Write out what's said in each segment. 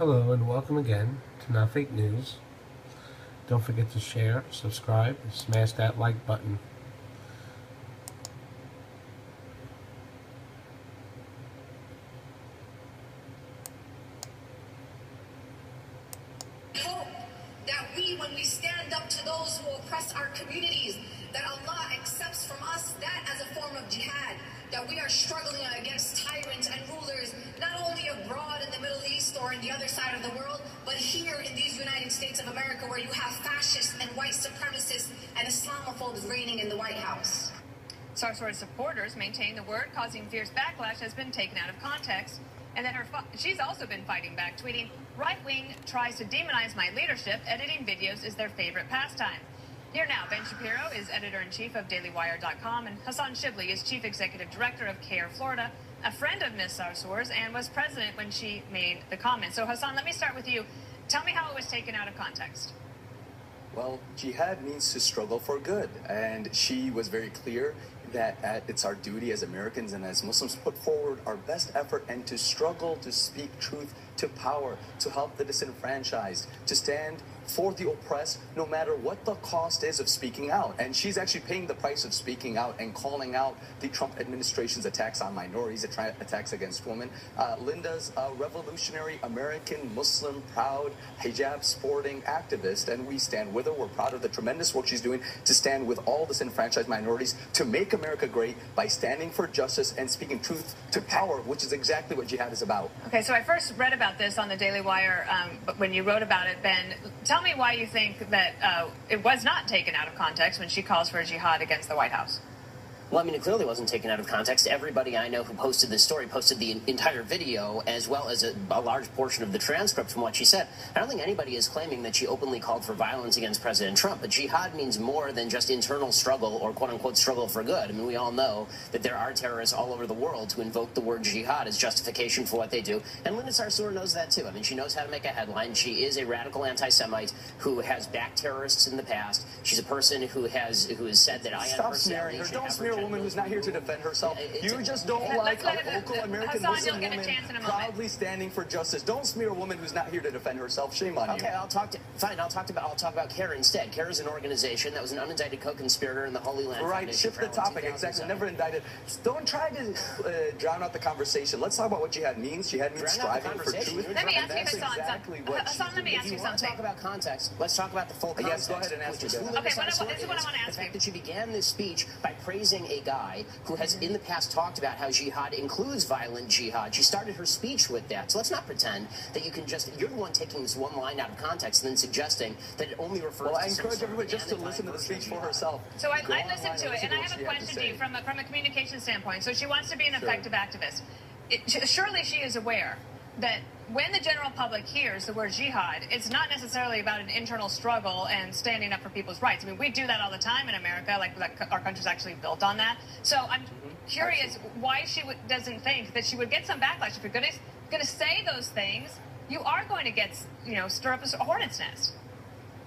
Hello and welcome again to Not Fake News. Don't forget to share, subscribe, and smash that like button. I hope that when we stand up to those who oppress our communities, that Allah accepts from us that as a form of jihad, that we are struggling against tyrants and rulers, not only abroad in the Middle East or in the other side of the world, but here in these United States of America, where you have fascists and white supremacists and Islamophobes reigning in the White House. SARSOUR supporters maintain the word causing fierce backlash has been taken out of context, and that she's also been fighting back, tweeting, "Right wing tries to demonize my leadership. Editing videos is their favorite pastime." Here now, Ben Shapiro is editor-in-chief of DailyWire.com, and Hassan Shibli is chief executive director of CARE Florida, a friend of Ms. Sarsour's, and was president when she made the comment. So, Hassan, let me start with you. Tell me how it was taken out of context. Well, jihad means to struggle for good, and she was very clear that it's our duty as Americans and as Muslims to put forward our best effort and to struggle to speak truth to power, to help the disenfranchised, to stand for the oppressed, no matter what the cost is of speaking out. And she's actually paying the price of speaking out and calling out the Trump administration's attacks on minorities, attacks against women. Linda's a revolutionary American, Muslim, proud, hijab sporting activist, and we stand with her. We're proud of the tremendous work she's doing to stand with all disenfranchised minorities to make America great by standing for justice and speaking truth to power, which is exactly what jihad is about. Okay, so I first read about this on the Daily Wire, but when you wrote about it, Ben, tell me why you think that it was not taken out of context when she calls for jihad against the White House. Well, I mean, it clearly wasn't taken out of context. Everybody I know who posted this story posted the entire video as well as a large portion of the transcript from what she said. I don't think anybody is claiming that she openly called for violence against President Trump, but jihad means more than just internal struggle or quote-unquote struggle for good. I mean, we all know that there are terrorists all over the world who invoke the word jihad as justification for what they do, and Linda Sarsour knows that too. I mean, she knows how to make a headline. She is a radical anti-Semite who has backed terrorists in the past. She's a person who has said that I Stop smearing her. Don't smear a woman who's not here to defend herself. You just don't like a vocal American Muslim woman proudly standing for justice. Don't smear a woman who's not here to defend herself. Shame on you. Okay, I'll talk about CARE instead. CARE is an organization that was an unindicted co-conspirator in the Holy Land Right, Foundation shift the topic. Exactly. Never indicted. Don't try to drown out the conversation. Let's talk about what jihad means. Jihad means striving for truth. Let me ask you, Hassan, let me ask you something. If you want to talk about context, let's talk about the full context. Yes, go ahead and ask me. Okay, this is what I want to ask you. The fact that she began this speech by praising a guy who has in the past talked about how jihad includes violent jihad. She started her speech with that. So let's not pretend that you're the one taking this one line out of context and then suggesting that it only refers to... Well, I encourage everybody just to listen to the speech for herself. So I listened to it, and I have a question to you from a communication standpoint. So she wants to be an effective activist. Surely she is aware that when the general public hears the word jihad, it's not necessarily about an internal struggle and standing up for people's rights. I mean, we do that all the time in America, like our country's actually built on that. So I'm curious why she doesn't think that she would get some backlash. If you're going to say those things, you are going to get, stir up a hornet's nest.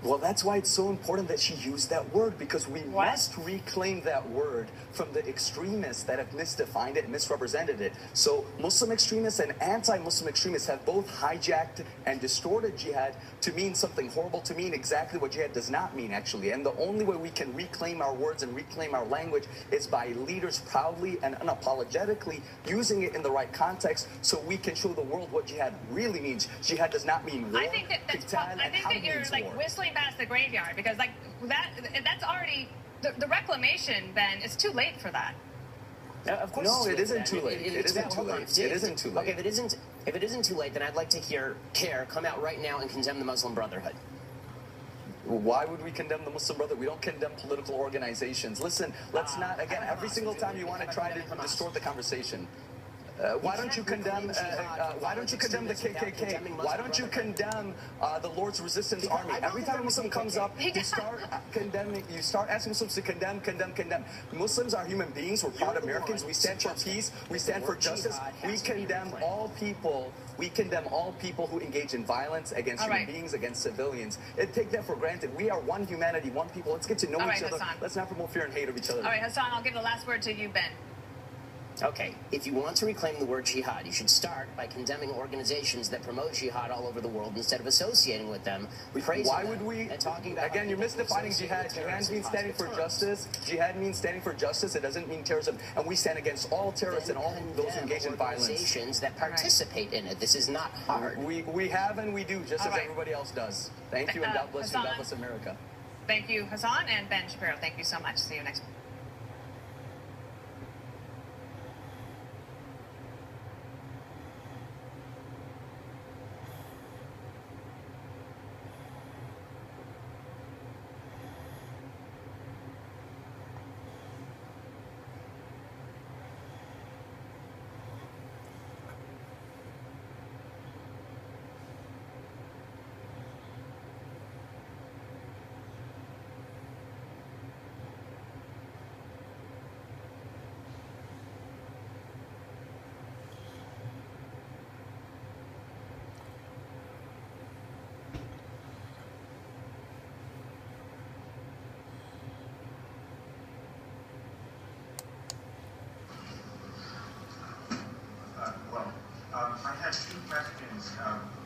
Well, that's why it's so important that she used that word, because we must reclaim that word from the extremists that have misdefined it, misrepresented it. So Muslim extremists and anti-Muslim extremists have both hijacked and distorted jihad to mean something horrible, to mean exactly what jihad does not mean, actually. And the only way we can reclaim our words and reclaim our language is by leaders proudly and unapologetically using it in the right context so we can show the world what jihad really means. Jihad does not mean war. I think that you're whistling past the graveyard, because that's already the reclamation, Ben. It's too late for that. Of course, no, it isn't too late. It isn't too late. It isn't too late. Okay, if it isn't too late, then I'd like to hear CARE come out right now and condemn the Muslim Brotherhood. Why would we condemn the Muslim Brotherhood? We don't condemn political organizations. Listen, let's not, again, every single time you want to try to distort the conversation. Why don't you condemn the KKK? Why don't you condemn the Lord's Resistance Army? Every time a Muslim comes up, you start condemning. You start asking Muslims to condemn. Muslims are human beings. We're proud Americans. We stand for peace. We stand for justice. We condemn all people. We condemn all people who engage in violence against human beings, against civilians. Take that for granted. We are one humanity, one people. Let's get to know each other. Let's not promote fear and hate of each other. All right, Hassan, I'll give the last word to you, Ben. Okay, if you want to reclaim the word jihad, you should start by condemning organizations that promote jihad all over the world instead of associating with them. Why would we? And talking about again, you're misdefining jihad. Jihad means standing for justice. Jihad means standing for justice. It doesn't mean terrorism. And we stand against all terrorists and all those engaged in violence. Organizations that participate in it. This is not hard. We have and we do, just as everybody else does. Thank you, and God bless you. God bless America. Thank you, Hassan, and Ben Shapiro. Thank you so much. See you next week. I had two questions.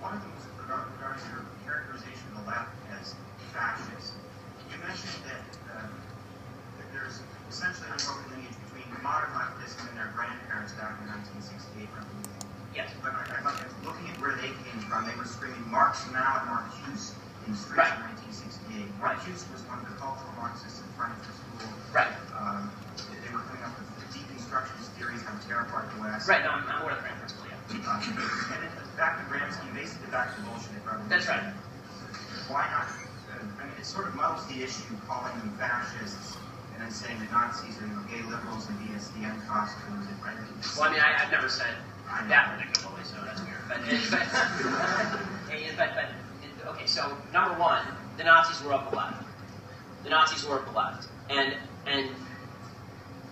One of them was regarding your characterization of the left as fascist. You mentioned that there's essentially an unbroken lineage between modern leftists and their grandparents back in the 1968 revolution. Yes. But looking at where they came from, they were screaming Marx now and Marcuse in the streets in 1968. Marcuse was one of the cultural Marxists in Frankfurt School. Right. They were coming up with deconstructionist theories how to tear apart the West. Right, no, I'm aware of Frankfurt School, yeah. And then back to Gramsci, basically back to Bolshevik revolution. That's right. Why not? I mean, it sort of muddles the issue, calling them fascists, and then saying that Nazis are gay liberals in VSDN costumes. Right? Well, I mean, I've never said that predictably, so that's weird. Okay, so number one, the Nazis were of the left. The Nazis were of the left, and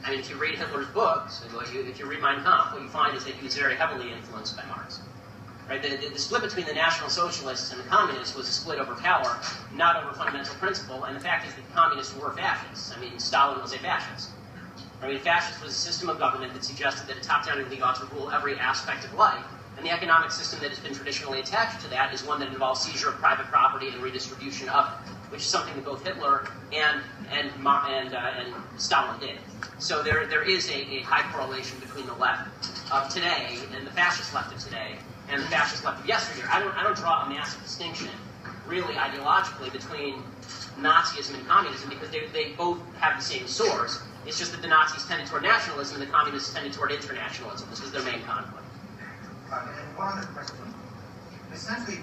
I mean, if you read Hitler's books, if you read Mein Kampf, what you find is that he was very heavily influenced by Marx. Right? The split between the National Socialists and the Communists was a split over power, not over fundamental principle, and the fact is that the Communists were fascists. I mean, Stalin was a fascist. I mean, fascist was a system of government that suggested that a top-down elite ought to rule every aspect of life, and the economic system that has been traditionally attached to that is one that involves seizure of private property and redistribution of it, which is something that both Hitler and Stalin did. So there is a high correlation between the left of today and the fascist left of today and the fascist left of yesteryear. I don't draw a massive distinction, really ideologically, between Nazism and communism because they both have the same source. It's just that the Nazis tended toward nationalism and the communists tended toward internationalism. This was their main conflict. And one other question. Essentially,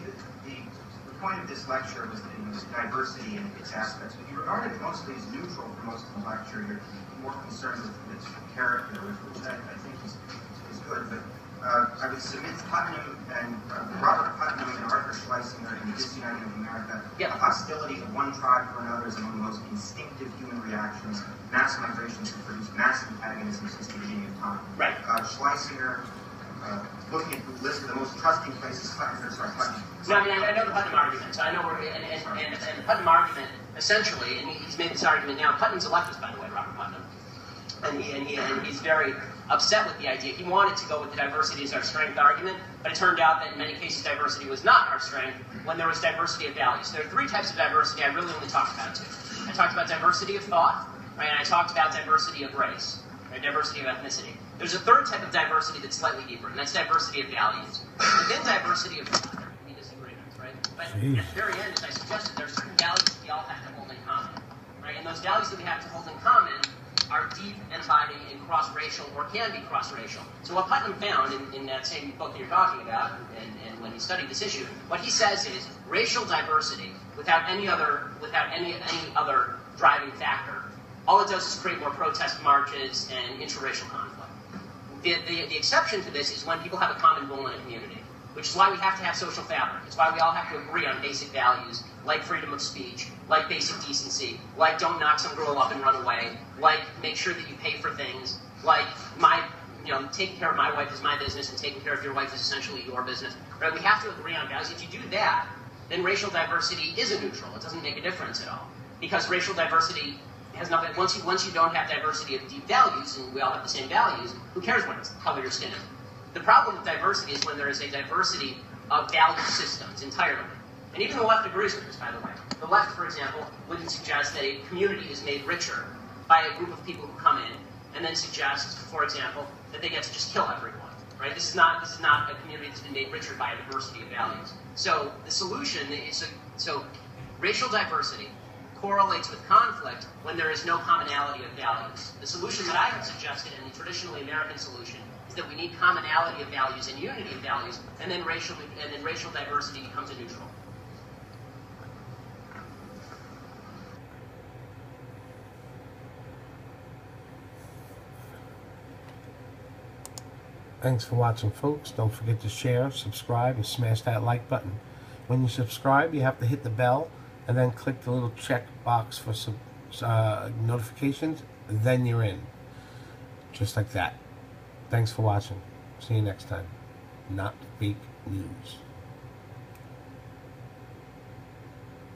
the point of this lecture was diversity and its aspects, but you regarded it mostly as neutral for most of the lecture. You're more concerned with its character, which I think is good. But I would submit Putnam and Robert Putnam and Arthur Schlesinger in The Disuniting of America. Yeah. The hostility of one tribe for another is among the most instinctive human reactions. Mass migrations have produced mass antagonism since the beginning of time. Right. Schlesinger, looking at the list of the most trusting places, Putnam. No, I mean, I know the Putnam argument, so I know and the Putnam argument, essentially, and he's made this argument now. Putnam's a leftist, by the way, Robert Putnam. And he's very upset with the idea. He wanted to go with the diversity as our strength argument, but it turned out that in many cases diversity was not our strength when there was diversity of values. There are three types of diversity I really only talked about two. I talked about diversity of thought, right, and I talked about diversity of race, right, diversity of ethnicity. There's a third type of diversity that's slightly deeper, and that's diversity of values. Within diversity of thought, there can be disagreements, right? But at the very end, as I suggested, there are certain values that we all have to hold in common, right? And those values that we have to hold in common are deep and abiding and cross-racial, or can be cross-racial. So what Putnam found in that same book that you're talking about, and when he studied this issue, what he says is racial diversity without any other driving factor, all it does is create more protest marches and interracial conflict. The exception to this is when people have a common goal in a community, which is why we have to have social fabric. It's why we all have to agree on basic values, like freedom of speech, like basic decency, like don't knock some girl up and run away, like make sure that you pay for things, like taking care of my wife is my business and taking care of your wife is essentially your business. Right? We have to agree on values. If you do that, then racial diversity isn't neutral. It doesn't make a difference at all. Because racial diversity has nothing. Once you don't have diversity of deep values, and we all have the same values, who cares what color your skin is? The problem with diversity is when there is a diversity of value systems entirely. And even the left agrees with this, by the way. The left, for example, wouldn't suggest that a community is made richer by a group of people who come in and then suggest, for example, that they get to just kill everyone. Right? This is not a community that's been made richer by a diversity of values. So the solution is so racial diversity correlates with conflict when there is no commonality of values. The solution that I have suggested, and the traditionally American solution, is that we need commonality of values and unity of values, and then racial diversity becomes a neutral. Thanks for watching, folks. Don't forget to share, subscribe, and smash that like button. When you subscribe, you have to hit the bell and then click the little check box for some notifications. Then you're in. Just like that. Thanks for watching. See you next time. Not fake news.